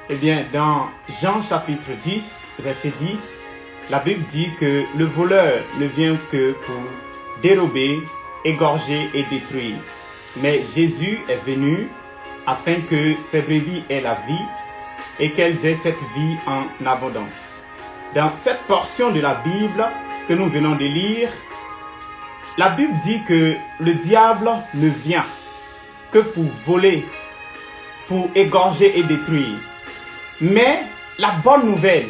Eh bien, dans Jean chapitre 10, verset 10, la Bible dit que le voleur ne vient que pour dérober, égorger et détruire. Mais Jésus est venu afin que ces brebis aient la vie et qu'elles aient cette vie en abondance. Dans cette portion de la Bible que nous venons de lire, la Bible dit que le diable ne vient que pour voler, pour égorger et détruire. Mais la bonne nouvelle,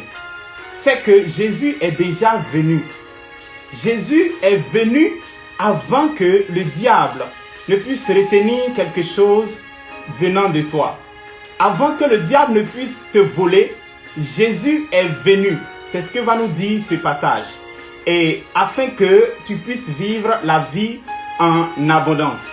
c'est que Jésus est déjà venu. Jésus est venu avant que le diable ne puisse retenir quelque chose venant de toi. Avant que le diable ne puisse te voler, Jésus est venu. C'est ce que va nous dire ce passage. Et afin que tu puisses vivre la vie en abondance.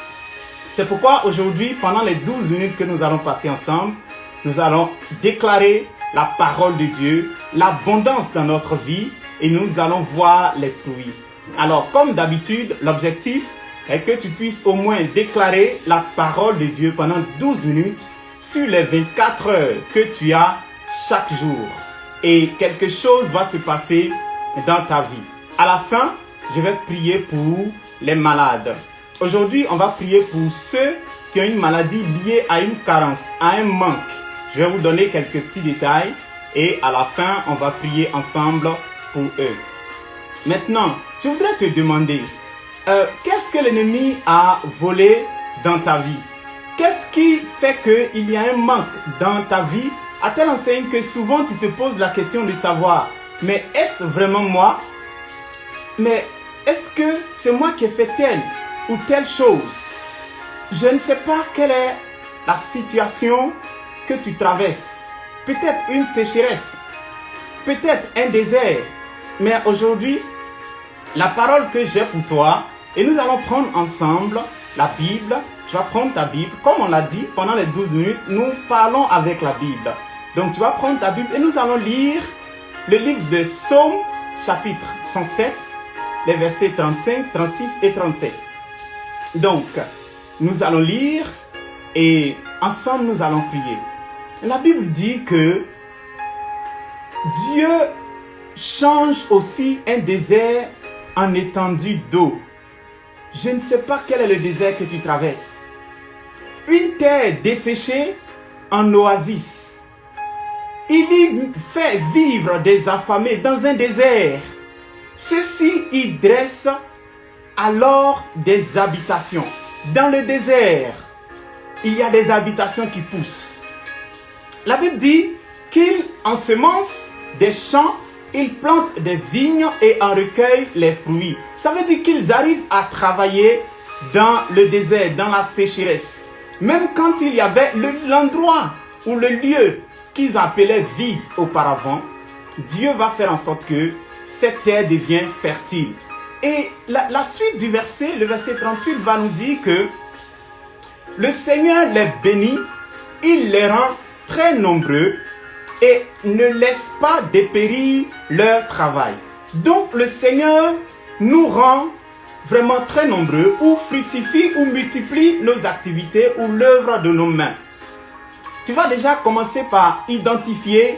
C'est pourquoi aujourd'hui, pendant les 12 minutes que nous allons passer ensemble, nous allons déclarer la parole de Dieu, l'abondance dans notre vie et nous allons voir les fruits. Alors, comme d'habitude, l'objectif est que tu puisses au moins déclarer la parole de Dieu pendant 12 minutes sur les 24 heures que tu as chaque jour. Et quelque chose va se passer dans ta vie. À la fin, je vais prier pour les malades. Aujourd'hui, on va prier pour ceux qui ont une maladie liée à une carence, à un manque. Je vais vous donner quelques petits détails et à la fin, on va prier ensemble pour eux. Maintenant, je voudrais te demander, qu'est-ce que l'ennemi a volé dans ta vie? Qu'est-ce qui fait qu'il y a un manque dans ta vie à telle enseigne que souvent tu te poses la question de savoir, mais est-ce vraiment moi? Mais est-ce que c'est moi qui ai fait telle ou telle chose? Je ne sais pas quelle est la situation que tu traverses. Peut-être une sécheresse, peut-être un désert. Mais aujourd'hui, la parole que j'ai pour toi, et nous allons prendre ensemble la Bible. Tu vas prendre ta Bible. Comme on l'a dit, pendant les 12 minutes, nous parlons avec la Bible. Donc tu vas prendre ta Bible et nous allons lire le livre de Psaume, chapitre 107, les versets 35, 36 et 37. Donc, nous allons lire et ensemble nous allons prier. La Bible dit que Dieu change aussi un désert en étendue d'eau. Je ne sais pas quel est le désert que tu traverses. Une terre desséchée en oasis. Il y fait vivre des affamés dans un désert. Ceux-ci y dressent alors des habitations. Dans le désert, il y a des habitations qui poussent. La Bible dit qu'il ensemence des champs, il plante des vignes et en recueille les fruits. Ça veut dire qu'ils arrivent à travailler dans le désert, dans la sécheresse. Même quand il y avait l'endroit ou le lieu qu'ils appelaient vide auparavant, Dieu va faire en sorte que cette terre devienne fertile. Et la suite du verset, le verset 38 va nous dire que le Seigneur les bénit, il les rend très nombreux et ne laisse pas dépérir leur travail. Donc le Seigneur nous rend vraiment très nombreux ou fructifie ou multiplie nos activités ou l'œuvre de nos mains. Tu vas déjà commencer par identifier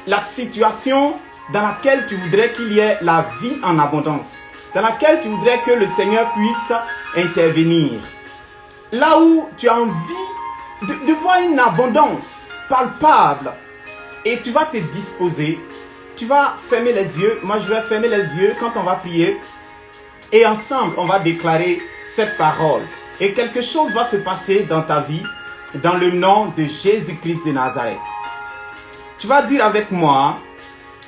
la situation dans laquelle tu voudrais qu'il y ait la vie en abondance, dans laquelle tu voudrais que le Seigneur puisse intervenir. Là où tu as envie de voir une abondance palpable et tu vas te disposer, tu vas fermer les yeux, moi je vais fermer les yeux quand on va prier et ensemble on va déclarer cette parole et quelque chose va se passer dans ta vie dans le nom de Jésus-Christ de Nazareth. Tu vas dire avec moi,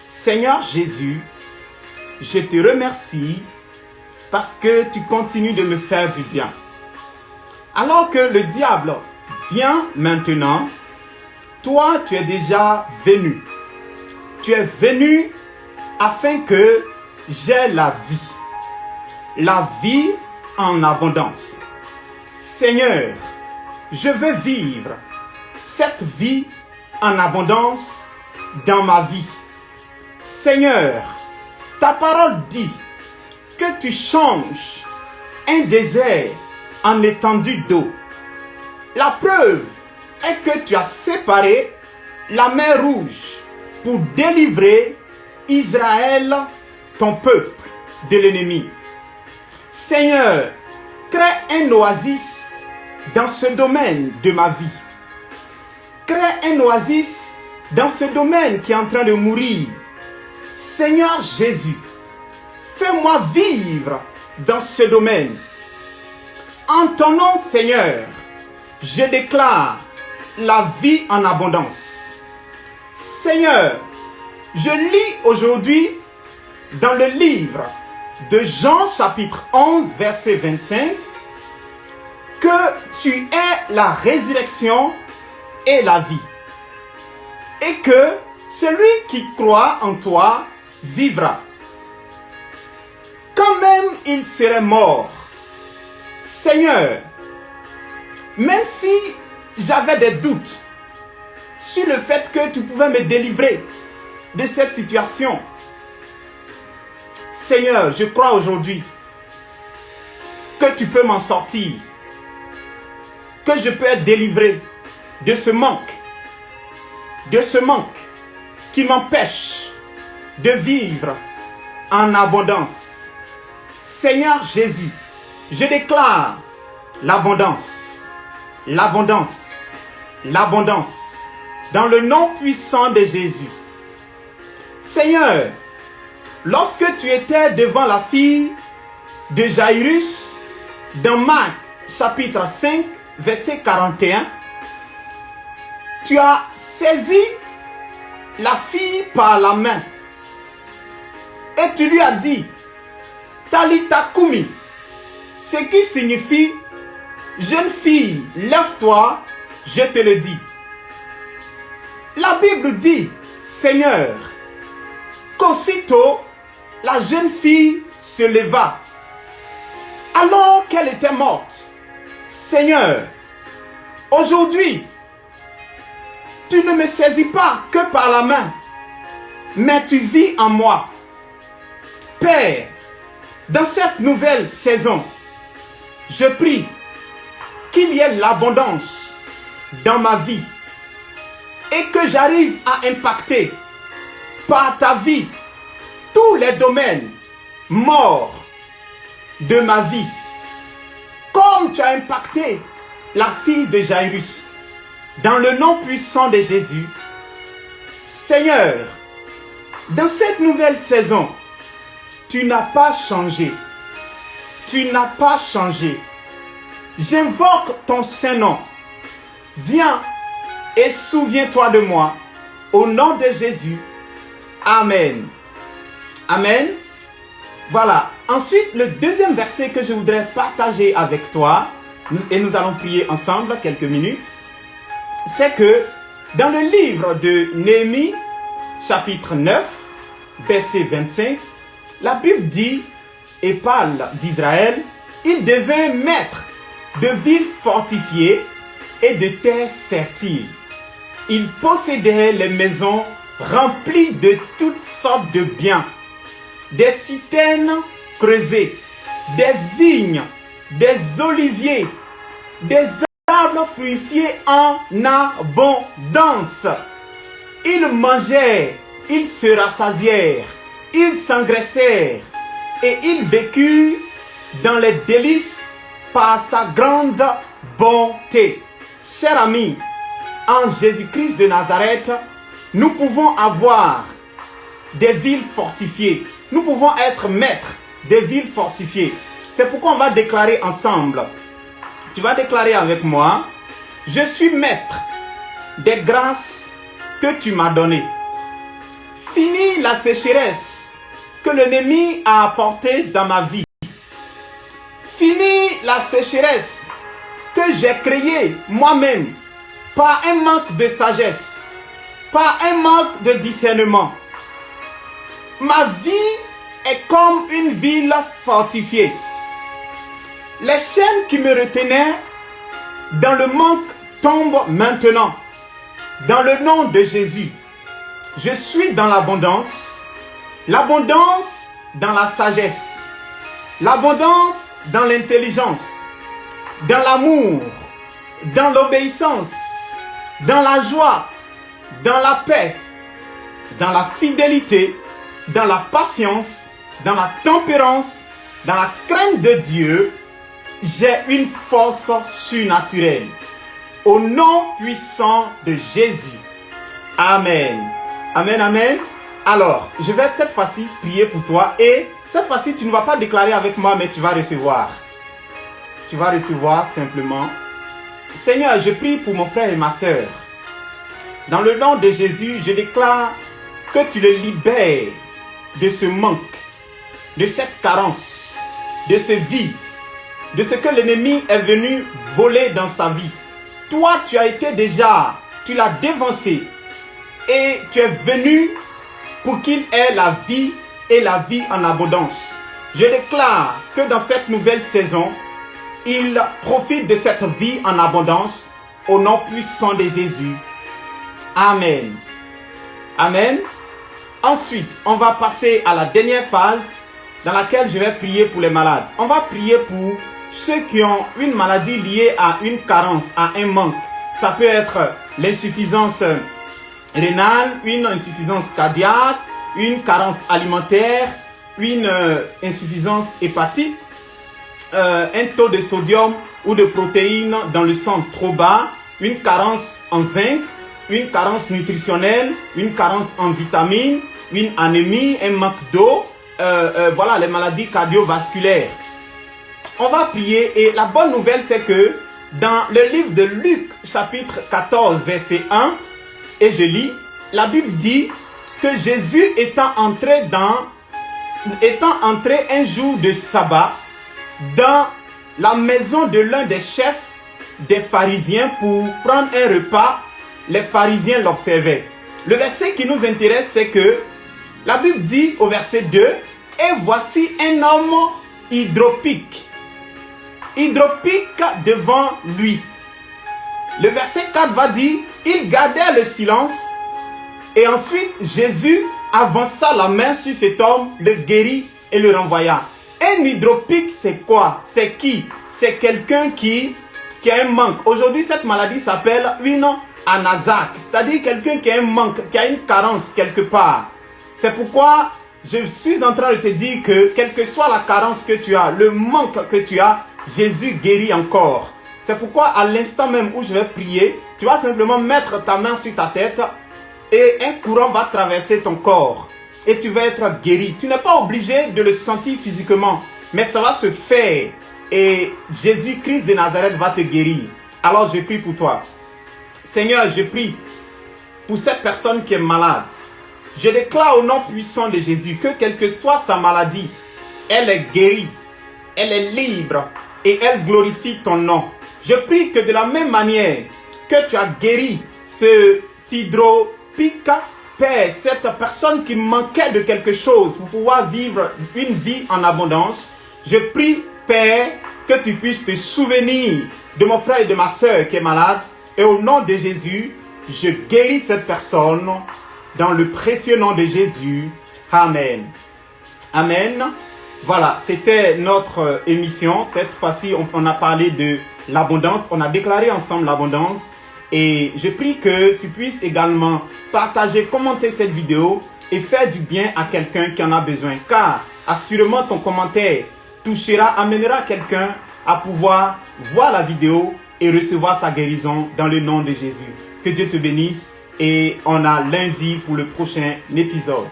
Seigneur Jésus, je te remercie parce que tu continues de me faire du bien. Alors que le diable vient maintenant, toi tu es déjà venu. Tu es venu afin que j'ai la vie en abondance. Seigneur, je veux vivre cette vie en abondance dans ma vie. Seigneur, ta parole dit que tu changes un désert en étendue d'eau. La preuve est que tu as séparé la mer Rouge pour délivrer Israël, ton peuple, de l'ennemi. Seigneur, crée un oasis dans ce domaine de ma vie. Crée un oasis dans ce domaine qui est en train de mourir. Seigneur Jésus, fais-moi vivre dans ce domaine. En ton nom, Seigneur, je déclare la vie en abondance. Seigneur, je lis aujourd'hui dans le livre de Jean chapitre 11 verset 25 que tu es la résurrection et la vie. Et que celui qui croit en toi vivra. Quand même il serait mort, Seigneur, même si j'avais des doutes sur le fait que tu pouvais me délivrer de cette situation, Seigneur, je crois aujourd'hui que tu peux m'en sortir, que je peux être délivré de ce manque qui m'empêche de vivre en abondance. Seigneur Jésus, je déclare l'abondance, l'abondance, l'abondance, dans le nom puissant de Jésus. Seigneur, lorsque tu étais devant la fille de Jairus, dans Marc chapitre 5, verset 41, tu as saisi la fille par la main et tu lui as dit, Talitha Kumi, ce qui signifie, jeune fille, lève-toi, je te le dis. La Bible dit, Seigneur, qu'aussitôt la jeune fille se leva, alors qu'elle était morte. Seigneur, aujourd'hui, tu ne me saisis pas que par la main, mais tu vis en moi. Père, dans cette nouvelle saison, je prie qu'il y ait l'abondance dans ma vie et que j'arrive à impacter par ta vie tous les domaines morts de ma vie, comme tu as impacté la fille de Jairus. Dans le nom puissant de Jésus, Seigneur, dans cette nouvelle saison, tu n'as pas changé. Tu n'as pas changé. J'invoque ton Saint-Nom. Viens et souviens-toi de moi. Au nom de Jésus. Amen. Amen. Voilà. Ensuite, le deuxième verset que je voudrais partager avec toi, et nous allons prier ensemble quelques minutes, c'est que dans le livre de Néhémie, chapitre 9, verset 25, la Bible dit et parle d'Israël, il devint maître de villes fortifiées et de terres fertiles. Il possédait les maisons remplies de toutes sortes de biens, des citernes creusées, des vignes, des oliviers, des arbres fruitiers en abondance. Ils mangeaient, ils se rassasièrent, ils s'engraissèrent et ils vécurent dans les délices par sa grande bonté. Chers amis, en Jésus-Christ de Nazareth, nous pouvons avoir des villes fortifiées. Nous pouvons être maîtres des villes fortifiées. C'est pourquoi on va déclarer ensemble. Tu vas déclarer avec moi, je suis maître des grâces que tu m'as données. Fini la sécheresse que l'ennemi a apportée dans ma vie. Fini la sécheresse que j'ai créée moi-même par un manque de sagesse, par un manque de discernement. Ma vie est comme une ville fortifiée. Les chaînes qui me retenaient dans le manque tombent maintenant. Dans le nom de Jésus, je suis dans l'abondance. L'abondance dans la sagesse. L'abondance dans l'intelligence. Dans l'amour. Dans l'obéissance. Dans la joie. dans la paix, dans la fidélité, dans la patience, dans la tempérance, dans la crainte de Dieu, j'ai une force surnaturelle. Au nom puissant de Jésus. Amen. Amen, amen. Alors, je vais cette fois-ci prier pour toi et cette fois-ci, tu ne vas pas déclarer avec moi, mais tu vas recevoir. Tu vas recevoir simplement. Seigneur, je prie pour mon frère et ma sœur. Dans le nom de Jésus, je déclare que tu le libères de ce manque, de cette carence, de ce vide, de ce que l'ennemi est venu voler dans sa vie. Toi, tu as été déjà, tu l'as dévancé et tu es venu pour qu'il ait la vie et la vie en abondance. Je déclare que dans cette nouvelle saison, il profite de cette vie en abondance au nom puissant de Jésus. Amen. Amen. Ensuite, on va passer à la dernière phase dans laquelle je vais prier pour les malades. On va prier pour ceux qui ont une maladie liée à une carence, à un manque. Ça peut être l'insuffisance rénale, une insuffisance cardiaque, une carence alimentaire, une insuffisance hépatique, un taux de sodium ou de protéines dans le sang trop bas, une carence en zinc, une carence nutritionnelle, une carence en vitamines, une anémie, un manque d'eau, voilà les maladies cardiovasculaires. On va prier et la bonne nouvelle c'est que dans le livre de Luc chapitre 14 verset 1, et je lis, la Bible dit que Jésus étant entré un jour de sabbat dans la maison de l'un des chefs des pharisiens pour prendre un repas, les pharisiens l'observaient. Le verset qui nous intéresse c'est que la Bible dit au verset 2, et voici un homme hydropique devant lui. Le verset 4 va dire, il gardait le silence et ensuite Jésus avança la main sur cet homme, le guérit et le renvoya. Un hydropique c'est quoi? C'est qui? C'est quelqu'un qui a un manque. Aujourd'hui cette maladie s'appelle une anasac, c'est-à-dire quelqu'un qui a un manque, qui a une carence quelque part. C'est pourquoi je suis en train de te dire que quelle que soit la carence que tu as, le manque que tu as, Jésus guérit encore. C'est pourquoi à l'instant même où je vais prier, tu vas simplement mettre ta main sur ta tête et un courant va traverser ton corps et tu vas être guéri. Tu n'es pas obligé de le sentir physiquement, mais ça va se faire et Jésus-Christ de Nazareth va te guérir. Alors je prie pour toi. Seigneur, je prie pour cette personne qui est malade. Je déclare au nom puissant de Jésus que quelle que soit sa maladie, elle est guérie, elle est libre et elle glorifie ton nom. Je prie que de la même manière que tu as guéri ce hydropique, Père, cette personne qui manquait de quelque chose pour pouvoir vivre une vie en abondance, je prie, Père, que tu puisses te souvenir de mon frère et de ma soeur qui est malade. Et au nom de Jésus, je guéris cette personne dans le précieux nom de Jésus. Amen. Amen. Voilà, c'était notre émission. Cette fois-ci, on a parlé de l'abondance. On a déclaré ensemble l'abondance. Et je prie que tu puisses également partager, commenter cette vidéo et faire du bien à quelqu'un qui en a besoin. Car assurément ton commentaire amènera quelqu'un à pouvoir voir la vidéo et recevoir sa guérison dans le nom de Jésus. Que Dieu te bénisse et on a lundi pour le prochain épisode.